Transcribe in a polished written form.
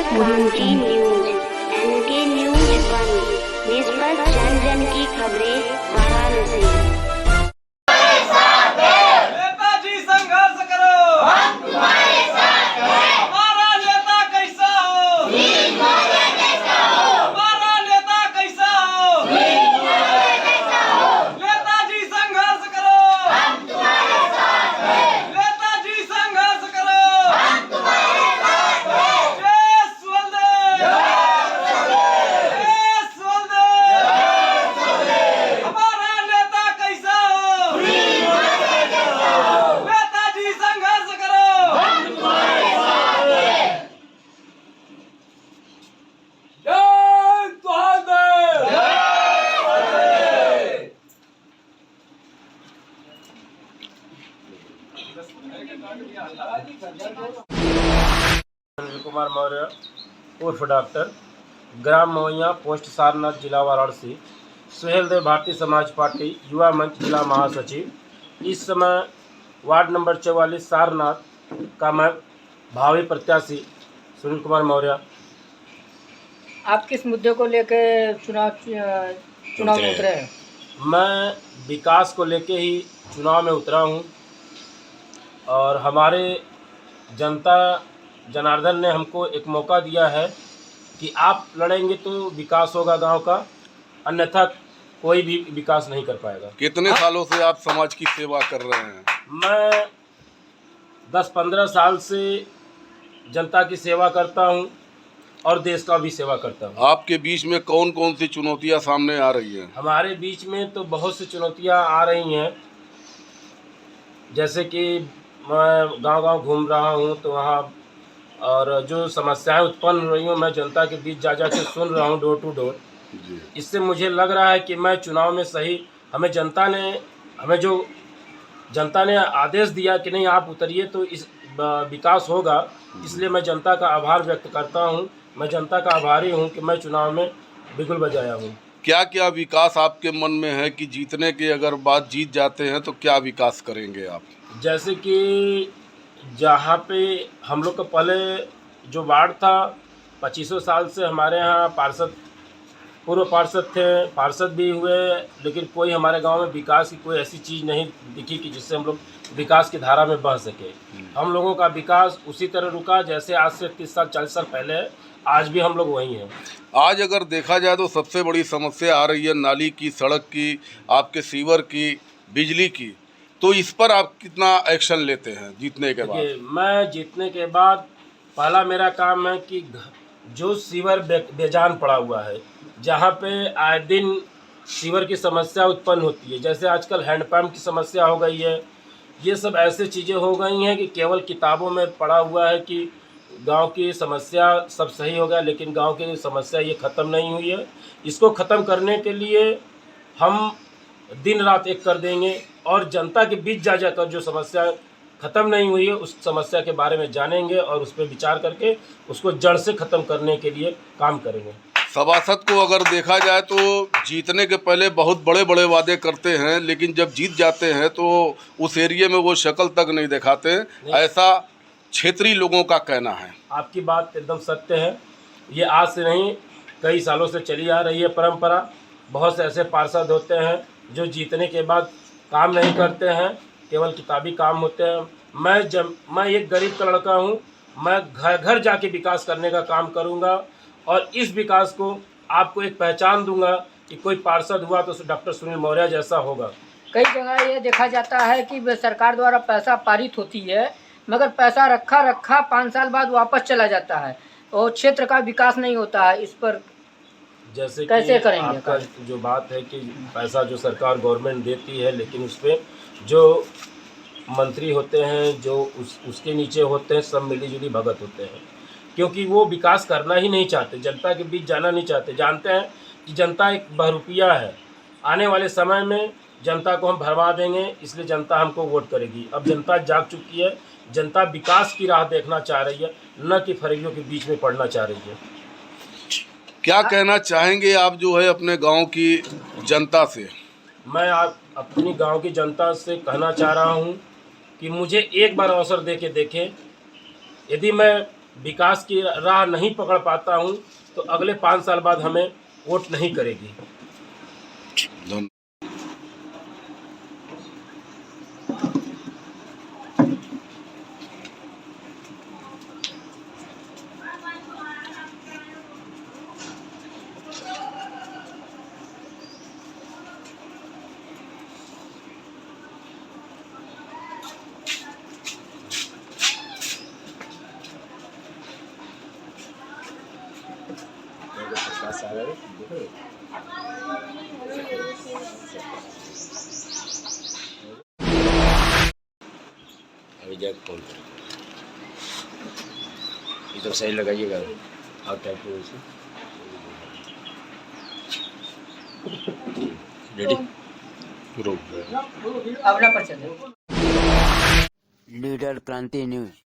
N K news, N K news 1, निष्पक्ष जन जन की खबरें, वाराणसी। नेताजी संघर्ष करो, हम तुम्हारे साथ हैं। हमारा नेता कैसा हो, हमारा नेता कैसा हो, नेताजी संघर्ष करो, हम तुम्हारे साथ हैं। नेताजी संघर्ष करो, हम तुम्हारे साथ हैं। जय सुलदेव, जय सुलदेव। हमारा नेता कैसा हो, नेताजी संघर्ष करो, हम तुम्हारे साथ हैं। जय सुलदेव, सुनील कुमार मौर्य उर्फ डॉक्टर, ग्राम मोइया, पोस्ट सारनाथ, जिला वाराणसी। सुहेलदेव भारतीय समाज पार्टी युवा मंच जिला महासचिव। इस समय वार्ड नंबर 44 सारनाथ का मैं भावी प्रत्याशी सुनील कुमार मौर्य। आप किस मुद्दे को लेकर चुनाव में उतरे हैं? मैं विकास को लेके ही चुनाव में उतरा हूँ और हमारे जनता जनार्दन ने हमको एक मौका दिया है कि आप लड़ेंगे तो विकास होगा गांव का, अन्यथा कोई भी विकास नहीं कर पाएगा। कितने सालों से आप समाज की सेवा कर रहे हैं? मैं 10-15 साल से जनता की सेवा करता हूं और देश का भी सेवा करता हूं। आपके बीच में कौन कौन सी चुनौतियां सामने आ रही हैं? हमारे बीच में तो बहुत सी चुनौतियां आ रही हैं, जैसे कि मैं गांव-गांव घूम रहा हूं तो वहां और जो समस्याएं उत्पन्न हो रही हैं मैं जनता के बीच जा के सुन रहा हूं डोर टू डोर। इससे मुझे लग रहा है कि मैं चुनाव में सही, हमें जो जनता ने आदेश दिया कि नहीं आप उतरिए तो इस विकास होगा, इसलिए मैं जनता का आभार व्यक्त करता हूं। मैं जनता का आभारी हूं कि मैं चुनाव में बिगुल बजाया हूं। क्या क्या विकास आपके मन में है कि जीतने के अगर बात जीत जाते हैं तो क्या विकास करेंगे आप? जैसे कि जहाँ पे हम लोग का पहले जो वार्ड था 2500 साल से हमारे यहाँ पूर्व पार्षद थे, पार्षद भी हुए, लेकिन कोई हमारे गांव में विकास की कोई ऐसी चीज़ नहीं दिखी कि जिससे हम लोग विकास की धारा में बह सके। हम लोगों का विकास उसी तरह रुका जैसे आज से 30 साल 40 साल पहले है, आज भी हम लोग वहीं हैं। आज अगर देखा जाए तो सबसे बड़ी समस्या आ रही है नाली की, सड़क की, आपके सीवर की, बिजली की, तो इस पर आप कितना एक्शन लेते हैं जीतने के बाद? मैं जीतने के बाद पहला मेरा काम है कि जो सीवर बेजान पड़ा हुआ है, जहाँ पे आए दिन सीवर की समस्या उत्पन्न होती है, जैसे आजकल हैंडपम्प की समस्या हो गई है, ये सब ऐसे चीज़ें हो गई हैं कि केवल किताबों में पढ़ा हुआ है कि गांव की समस्या सब सही हो गया, लेकिन गांव की समस्या ये ख़त्म नहीं हुई है। इसको ख़त्म करने के लिए हम दिन रात एक कर देंगे और जनता के बीच जा जाकर जो समस्या ख़त्म नहीं हुई है उस समस्या के बारे में जानेंगे और उस पर विचार करके उसको जड़ से ख़त्म करने के लिए काम करेंगे। सभासद को अगर देखा जाए तो जीतने के पहले बहुत बड़े बड़े वादे करते हैं, लेकिन जब जीत जाते हैं तो उस एरिया में वो शक्ल तक नहीं दिखाते, ऐसा क्षेत्रीय लोगों का कहना है। आपकी बात एकदम सत्य है। ये आज से नहीं कई सालों से चली आ रही है परंपरा। बहुत से ऐसे पार्षद होते हैं जो जीतने के बाद काम नहीं करते हैं, केवल किताबी काम होते हैं। मैं एक गरीब का लड़का हूँ, मैं घर घर जाके विकास करने का काम करूँगा और इस विकास को आपको एक पहचान दूंगा कि कोई पार्षद हुआ तो डॉक्टर सुनील मौर्य जैसा होगा। कई जगह ये देखा जाता है कि सरकार द्वारा पैसा पारित होती है, मगर पैसा रखा 5 साल बाद वापस चला जाता है और क्षेत्र का विकास नहीं होता है। इस पर जैसे कैसे कि करेंगे? आपका जो बात है कि पैसा जो सरकार गवर्नमेंट देती है, लेकिन उस पर जो मंत्री होते हैं जो उसके नीचे होते हैं सब मिलीजुली भगत होते हैं, क्योंकि वो विकास करना ही नहीं चाहते, जनता के बीच जाना नहीं चाहते। जानते हैं कि जनता एक बहरूपिया है, आने वाले समय में जनता को हम भरवा देंगे, इसलिए जनता हमको वोट करेगी। अब जनता जाग चुकी है, जनता विकास की राह देखना चाह रही है, न कि फरेबियों के बीच में पड़ना चाह रही है। क्या कहना चाहेंगे आप जो है अपने गांव की जनता से? मैं आप अपनी गांव की जनता से कहना चाह रहा हूं कि मुझे एक बार अवसर दे के देखें। यदि मैं विकास की राह नहीं पकड़ पाता हूँ तो अगले 5 साल बाद हमें वोट नहीं करेगी। धन्यवाद। अभी जैक फोन करें, ये तो सही लगाइएगा और टाइप रेडी अपना पर चले। लीडर क्रांति न्यूज।